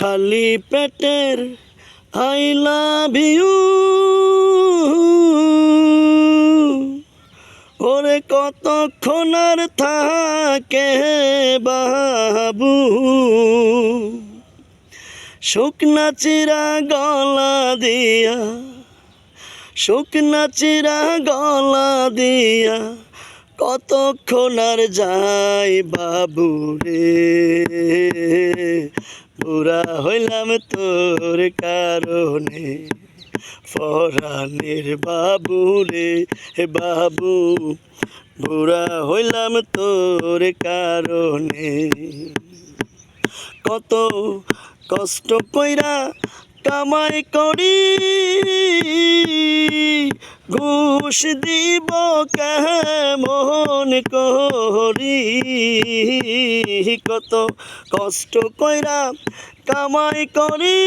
খালি পেটের I love you ওরে কতক্ষণ আর থাকে বাবু শুকনা চিরা গলা দিয়া শুকনা চিরা গলা দিয়া কতক্ষণ আর যাই বাবু রে বুড়া হইলাম তোর কারণে পরাণের বাবু রে বাবু বুড়া হইলাম তোর কারণে কত কষ্ট কইরা কামাই করি ঘুষ দিব কেমন করি কত কষ্ট কইরা কামাই করি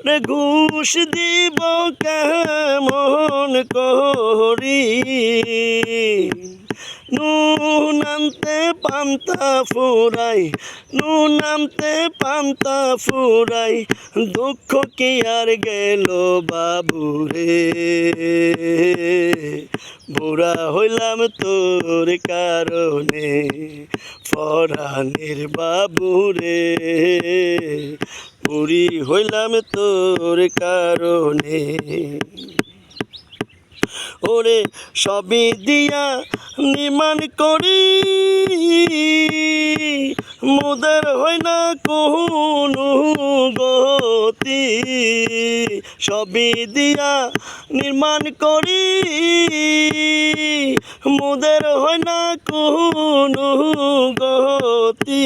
রে ঘুষ দিব কেমন করি নুন আনতে পান্তা ফুরাই নুন আনতে পান্তা ফুরাই দুঃখ কি আর গেল বাবু রে বুড়া হইলাম তোর কারণে পরাণের বাবু রে বুড়ি হইলাম তোর কারণে ওরে সবই দিয়া নির্মাণ করি মোদের হয় না কোনো গতি সবই দিয়া নির্মাণ করি মোদের হয় না কোনো গতি